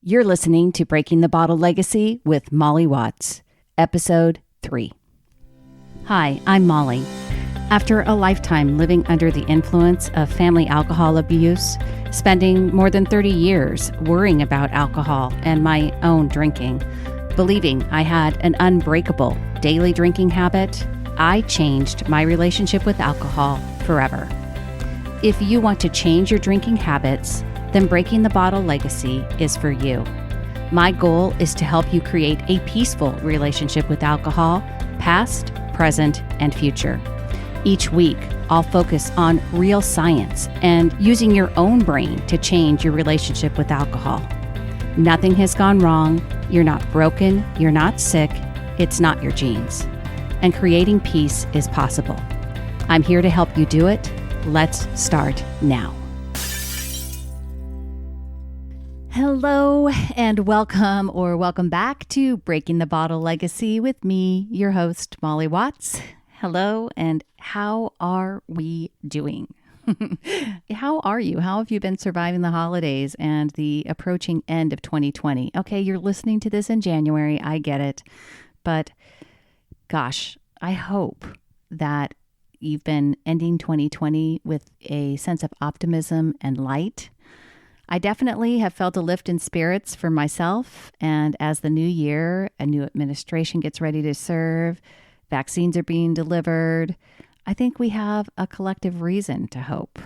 You're listening to Breaking the Bottle Legacy with Molly Watts, Episode 3. Hi, I'm Molly. After a lifetime living under the influence of family alcohol abuse, spending more than 30 years worrying about alcohol and my own drinking, believing I had an unbreakable daily drinking habit, I changed my relationship with alcohol forever. If you want to change your drinking habits, then Breaking the Bottle Legacy is for you. My goal is to help you create a peaceful relationship with alcohol, past, present, and future. Each week, I'll focus on real science and using your own brain to change your relationship with alcohol. Nothing has gone wrong. You're not broken. You're not sick. It's not your genes. And creating peace is possible. I'm here to help you do it. Let's start now. Hello and welcome back to Breaking the Bottle Legacy with me, your host, Molly Watts. Hello, and how are we doing? How are you? How have you been surviving the holidays and the approaching end of 2020? Okay, you're listening to this in January. I get it. But gosh, I hope that you've been ending 2020 with a sense of optimism and light. I definitely have felt a lift in spirits for myself, and as the new year, a new administration gets ready to serve, vaccines are being delivered, I think we have a collective reason to hope.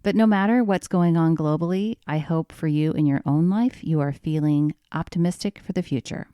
But no matter what's going on globally, I hope for you in your own life, you are feeling optimistic for the future.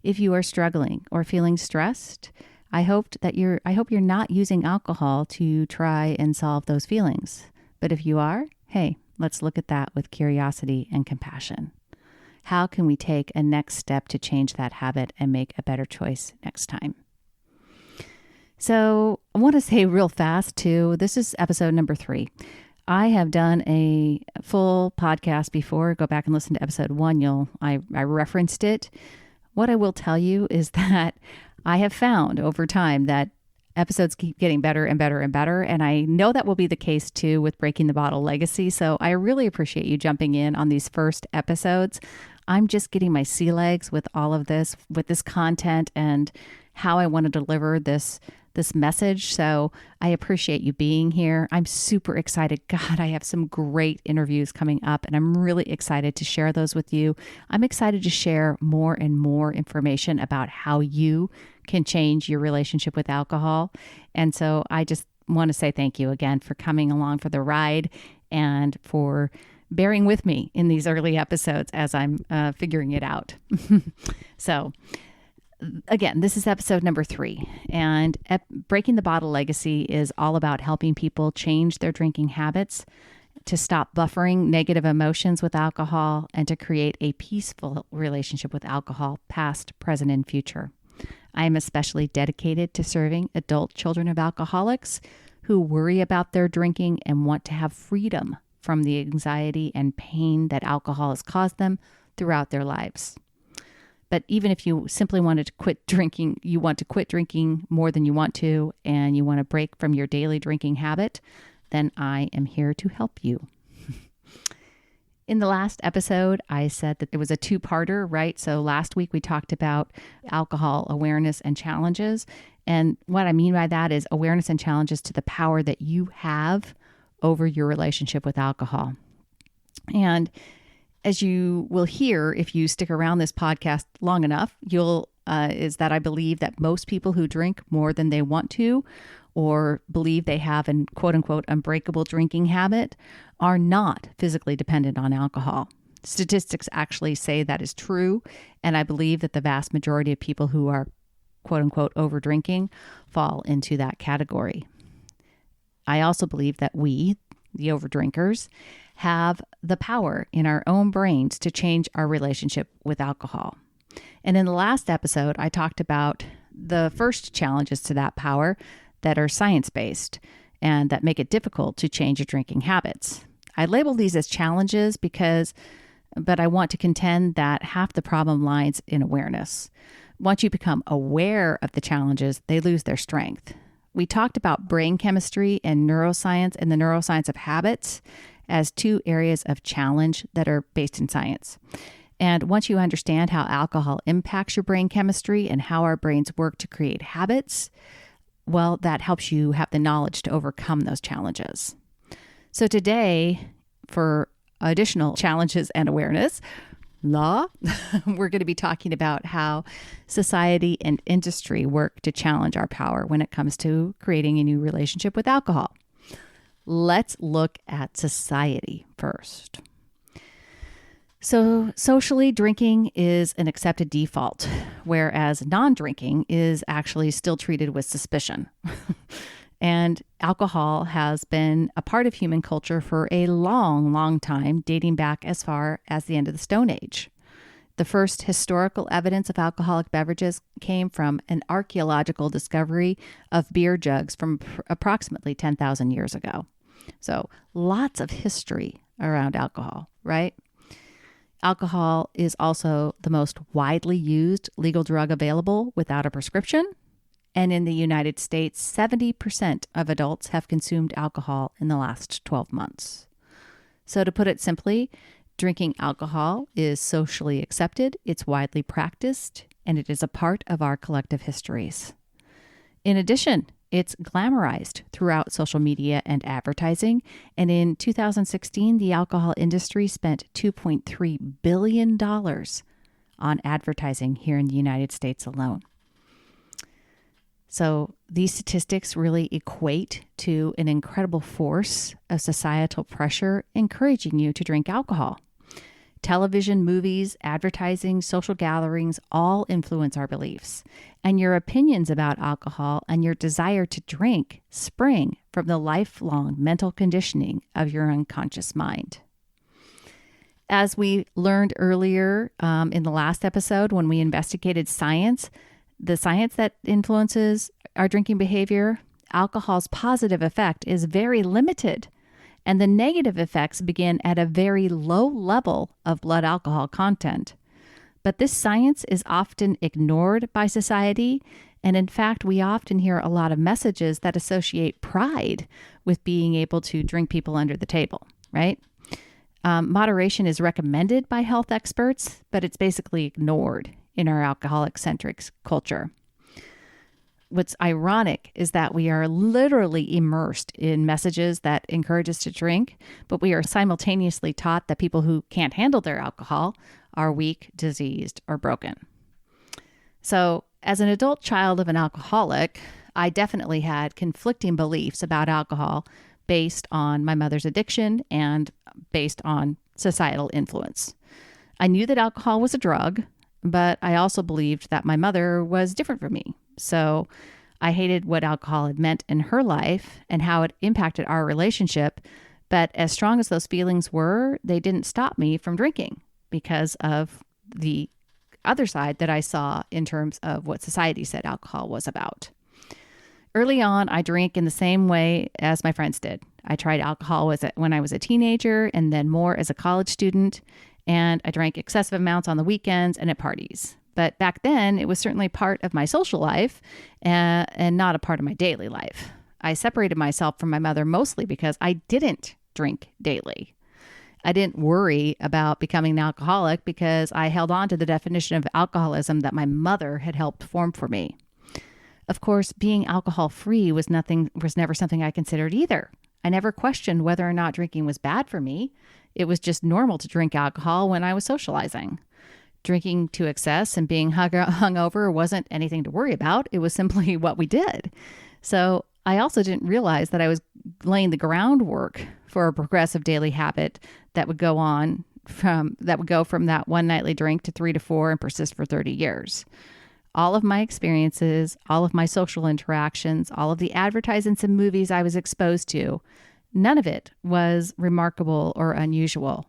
If you are struggling or feeling stressed, I hope you're not using alcohol to try and solve those feelings. But if you are, hey, let's look at that with curiosity and compassion. How can we take a next step to change that habit and make a better choice next time? So I want to say real fast too, this is episode number 3. I have done a full podcast before. Go back and listen to episode 1. I referenced it. What I will tell you is that I have found over time that episodes keep getting better and better and better. And I know that will be the case too with Breaking the Bottle Legacy. So I really appreciate you jumping in on these first episodes. I'm just getting my sea legs with all of this, with this content and how I want to deliver this message. So I appreciate you being here. I'm super excited. God, I have some great interviews coming up and I'm really excited to share those with you. I'm excited to share more and more information about how you can change your relationship with alcohol. And so I just want to say thank you again for coming along for the ride and for bearing with me in these early episodes as I'm figuring it out. So again, this is episode number 3, and Breaking the Bottle Legacy is all about helping people change their drinking habits, to stop buffering negative emotions with alcohol, and to create a peaceful relationship with alcohol, past, present, and future. I am especially dedicated to serving adult children of alcoholics who worry about their drinking and want to have freedom from the anxiety and pain that alcohol has caused them throughout their lives. But even if you simply wanted to quit drinking, you want to quit drinking more than you want to, and you want to break from your daily drinking habit, then I am here to help you. In the last episode, I said that it was a 2-parter, right? So last week we talked about alcohol awareness and challenges. And what I mean by that is awareness and challenges to the power that you have over your relationship with alcohol. And as you will hear, if you stick around this podcast long enough, is that I believe that most people who drink more than they want to, or believe they have an quote unquote unbreakable drinking habit, are not physically dependent on alcohol. Statistics actually say that is true. And I believe that the vast majority of people who are quote unquote over drinking fall into that category. I also believe that we, the overdrinkers, have the power in our own brains to change our relationship with alcohol. And in the last episode, I talked about the first challenges to that power that are science-based and that make it difficult to change your drinking habits. I label these as challenges but I want to contend that half the problem lies in awareness. Once you become aware of the challenges, they lose their strength. We talked about brain chemistry and neuroscience and the neuroscience of habits. as two areas of challenge that are based in science. And once you understand how alcohol impacts your brain chemistry and how our brains work to create habits, well, that helps you have the knowledge to overcome those challenges. So today, for additional challenges and awareness, we're going to be talking about how society and industry work to challenge our power when it comes to creating a new relationship with alcohol. Let's look at society first. So socially, drinking is an accepted default, whereas non-drinking is actually still treated with suspicion. And alcohol has been a part of human culture for a long, long time, dating back as far as the end of the Stone Age. The first historical evidence of alcoholic beverages came from an archaeological discovery of beer jugs from approximately 10,000 years ago. So lots of history around alcohol, right? Alcohol is also the most widely used legal drug available without a prescription. And in the United States, 70% of adults have consumed alcohol in the last 12 months. So to put it simply, drinking alcohol is socially accepted, it's widely practiced, and it is a part of our collective histories. In addition, it's glamorized throughout social media and advertising. And in 2016, the alcohol industry spent $2.3 billion on advertising here in the United States alone. So these statistics really equate to an incredible force of societal pressure encouraging you to drink alcohol. Television, movies, advertising, social gatherings all influence our beliefs. And your opinions about alcohol and your desire to drink spring from the lifelong mental conditioning of your unconscious mind. As we learned earlier in the last episode when we investigated science, the science that influences our drinking behavior, alcohol's positive effect is very limited. And the negative effects begin at a very low level of blood alcohol content. But this science is often ignored by society. And in fact, we often hear a lot of messages that associate pride with being able to drink people under the table, right? Moderation is recommended by health experts, but it's basically ignored in our alcoholic-centric culture. What's ironic is that we are literally immersed in messages that encourage us to drink, but we are simultaneously taught that people who can't handle their alcohol are weak, diseased, or broken. So, as an adult child of an alcoholic, I definitely had conflicting beliefs about alcohol based on my mother's addiction and based on societal influence. I knew that alcohol was a drug, but I also believed that my mother was different from me. So I hated what alcohol had meant in her life and how it impacted our relationship. But as strong as those feelings were, they didn't stop me from drinking because of the other side that I saw in terms of what society said alcohol was about. Early on, I drank in the same way as my friends did. I tried alcohol when I was a teenager and then more as a college student. And I drank excessive amounts on the weekends and at parties. But back then, it was certainly part of my social life and not a part of my daily life. I separated myself from my mother mostly because I didn't drink daily. I didn't worry about becoming an alcoholic because I held on to the definition of alcoholism that my mother had helped form for me. Of course, being alcohol-free was never something I considered either. I never questioned whether or not drinking was bad for me. It was just normal to drink alcohol when I was socializing. Drinking to excess and being hungover wasn't anything to worry about. It was simply what we did. So I also didn't realize that I was laying the groundwork for a progressive daily habit that would go from that one nightly drink to 3 to 4 and persist for 30 years. All of my experiences, all of my social interactions, all of the advertisements and movies I was exposed to, none of it was remarkable or unusual.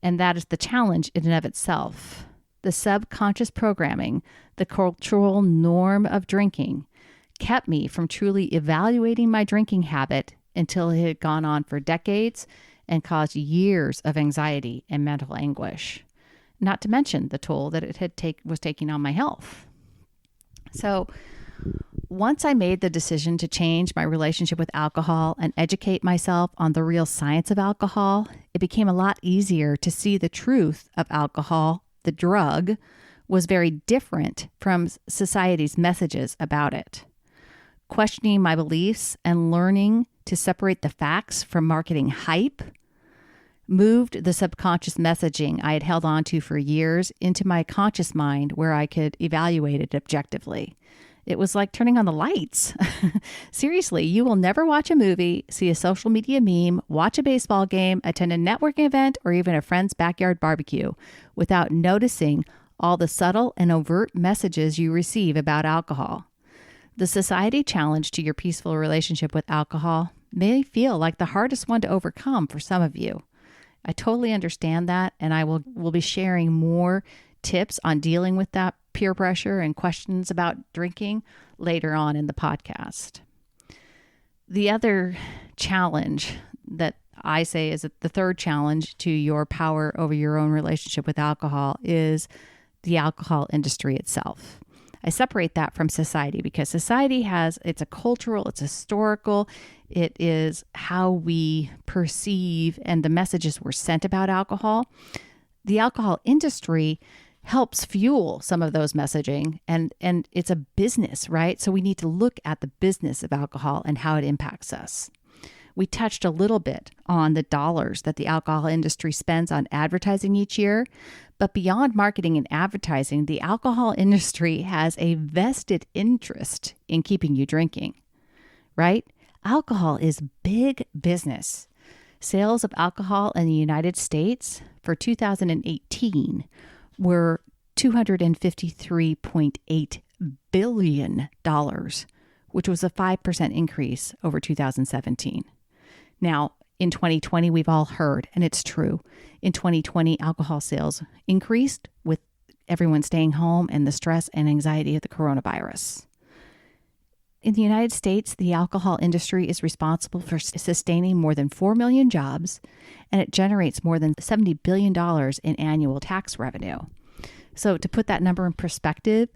And that is the challenge in and of itself. The subconscious programming, the cultural norm of drinking, kept me from truly evaluating my drinking habit until it had gone on for decades and caused years of anxiety and mental anguish, not to mention the toll that it was taking on my health. So Once I made the decision to change my relationship with alcohol and educate myself on the real science of alcohol, it became a lot easier to see the truth of alcohol, the drug, was very different from society's messages about it. Questioning my beliefs and learning to separate the facts from marketing hype moved the subconscious messaging I had held on to for years into my conscious mind where I could evaluate it objectively. It was like turning on the lights. Seriously, you will never watch a movie, see a social media meme, watch a baseball game, attend a networking event, or even a friend's backyard barbecue without noticing all the subtle and overt messages you receive about alcohol. The society challenge to your peaceful relationship with alcohol may feel like the hardest one to overcome for some of you. I totally understand that, and I will be sharing more tips on dealing with that peer pressure and questions about drinking later on in the podcast. The other challenge that I say is the third challenge to your power over your own relationship with alcohol is the alcohol industry itself. I separate that from society because society it's a cultural, it's historical, it is how we perceive and the messages we're sent about alcohol. The alcohol industry helps fuel some of those messaging and it's a business, right? So we need to look at the business of alcohol and how it impacts us. We touched a little bit on the dollars that the alcohol industry spends on advertising each year, but beyond marketing and advertising, the alcohol industry has a vested interest in keeping you drinking, right? Alcohol is big business. Sales of alcohol in the United States for 2018 were $253.8 billion, which was a 5% increase over 2017. Now, in 2020, we've all heard, and it's true, in 2020, alcohol sales increased with everyone staying home and the stress and anxiety of the coronavirus. In the United States, the alcohol industry is responsible for sustaining more than 4 million jobs, and it generates more than $70 billion in annual tax revenue. So to put that number in perspective,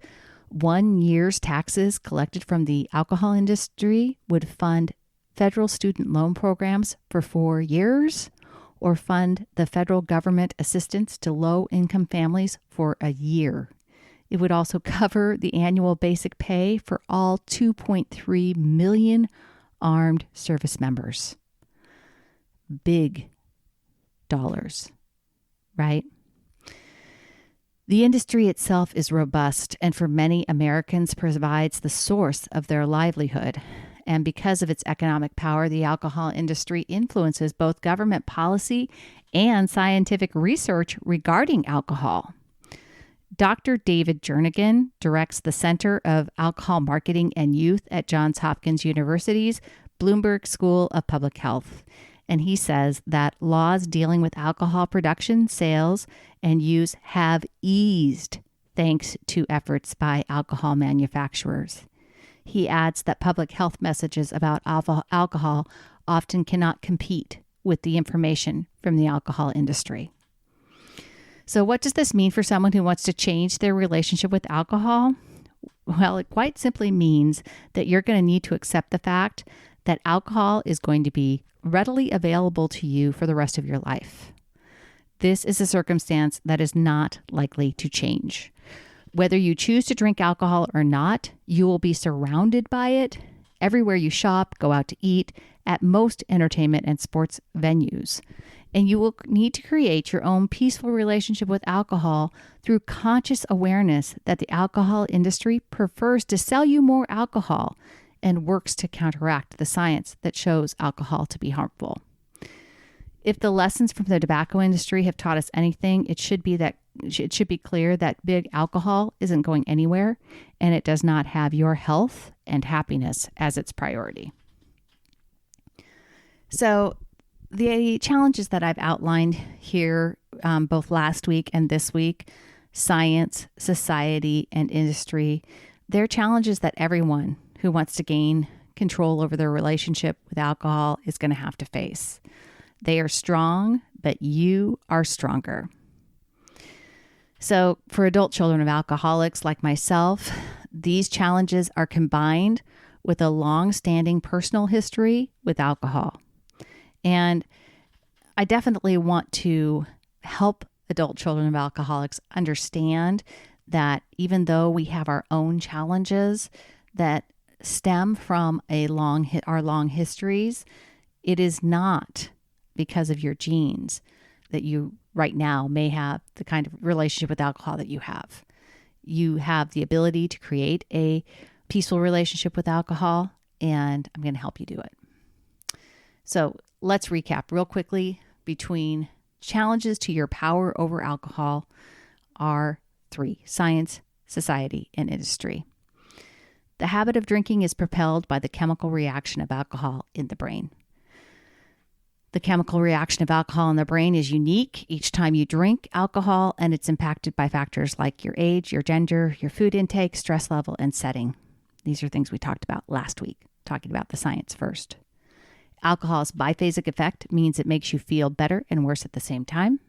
1 year's taxes collected from the alcohol industry would fund federal student loan programs for 4 years or fund the federal government assistance to low-income families for a year. It would also cover the annual basic pay for all 2.3 million armed service members. Big dollars, right? The industry itself is robust and for many Americans provides the source of their livelihood. And because of its economic power, the alcohol industry influences both government policy and scientific research regarding alcohol. Dr. David Jernigan directs the Center of Alcohol Marketing and Youth at Johns Hopkins University's Bloomberg School of Public Health. And he says that laws dealing with alcohol production, sales, and use have eased thanks to efforts by alcohol manufacturers. He adds that public health messages about alcohol often cannot compete with the information from the alcohol industry. So what does this mean for someone who wants to change their relationship with alcohol? Well, it quite simply means that you're going to need to accept the fact that alcohol is going to be readily available to you for the rest of your life. This is a circumstance that is not likely to change. Whether you choose to drink alcohol or not, you will be surrounded by it everywhere you shop, go out to eat, at most entertainment and sports venues. And you will need to create your own peaceful relationship with alcohol through conscious awareness that the alcohol industry prefers to sell you more alcohol and works to counteract the science that shows alcohol to be harmful. If the lessons from the tobacco industry have taught us anything, it should be clear that big alcohol isn't going anywhere, and it does not have your health and happiness as its priority. So the challenges that I've outlined here, both last week and this week, science, society, and industry, they're challenges that everyone who wants to gain control over their relationship with alcohol is going to have to face. They are strong, but you are stronger. So for adult children of alcoholics like myself, These challenges are combined with a long-standing personal history with alcohol. And I definitely want to help adult children of alcoholics understand that even though we have our own challenges that stem from our long histories, it is not because of your genes that you right now may have the kind of relationship with alcohol that you have. You have the ability to create a peaceful relationship with alcohol, and I'm going to help you do it. So let's recap real quickly. Between challenges to your power over alcohol are 3: science, society, and industry. The habit of drinking is propelled by the chemical reaction of alcohol in the brain. The chemical reaction of alcohol in the brain is unique each time you drink alcohol, and it's impacted by factors like your age, your gender, your food intake, stress level, and setting. These are things we talked about last week, talking about the science first. Alcohol's biphasic effect means it makes you feel better and worse at the same time.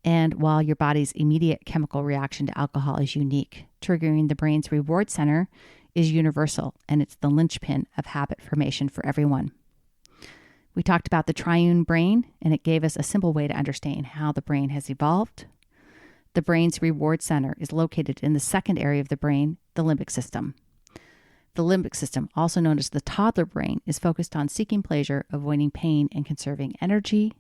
And while your body's immediate chemical reaction to alcohol is unique, triggering the brain's reward center is universal, and it's the linchpin of habit formation for everyone. We talked about the triune brain, and it gave us a simple way to understand how the brain has evolved. The brain's reward center is located in the second area of the brain, the limbic system. The limbic system, also known as the toddler brain, is focused on seeking pleasure, avoiding pain, and conserving energy.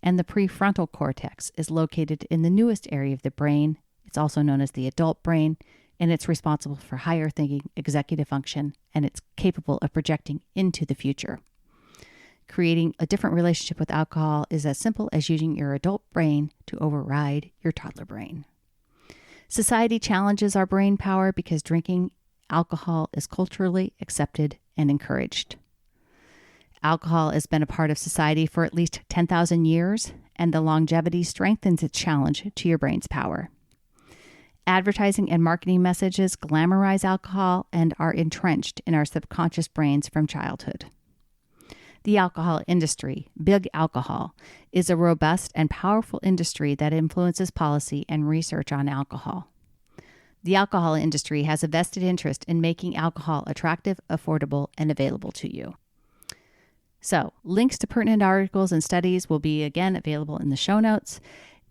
And the prefrontal cortex is located in the newest area of the brain. It's also known as the adult brain, and it's responsible for higher thinking, executive function, and it's capable of projecting into the future. Creating a different relationship with alcohol is as simple as using your adult brain to override your toddler brain. Society challenges our brain power because drinking alcohol is culturally accepted and encouraged. Alcohol has been a part of society for at least 10,000 years, and the longevity strengthens its challenge to your brain's power. Advertising and marketing messages glamorize alcohol and are entrenched in our subconscious brains from childhood. The alcohol industry, big alcohol, is a robust and powerful industry that influences policy and research on alcohol. The alcohol industry has a vested interest in making alcohol attractive, affordable, and available to you. So, links to pertinent articles and studies will be again available in the show notes.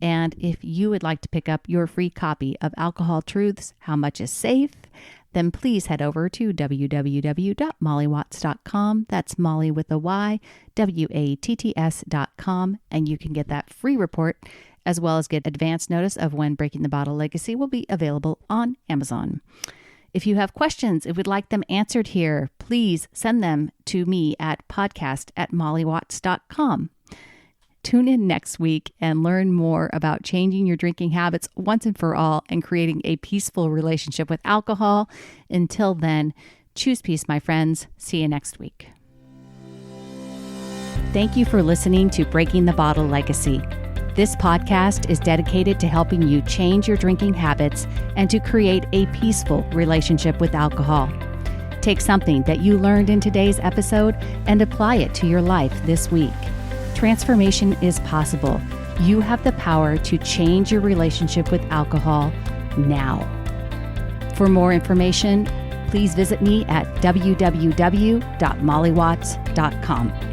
And if you would like to pick up your free copy of Alcohol Truths, How Much is Safe, then please head over to www.mollywatts.com. That's Molly with a Y, WATTS.com, and you can get that free report as well as get advance notice of when Breaking the Bottle Legacy will be available on Amazon. If you have questions, if you'd like them answered here, please send them to me at podcast@mollywatts.com. Tune in next week and learn more about changing your drinking habits once and for all and creating a peaceful relationship with alcohol. Until then, choose peace, my friends. See you next week. Thank you for listening to Breaking the Bottle Legacy. This podcast is dedicated to helping you change your drinking habits and to create a peaceful relationship with alcohol. Take something that you learned in today's episode and apply it to your life this week. Transformation is possible. You have the power to change your relationship with alcohol now. For more information, please visit me at www.mollywatts.com.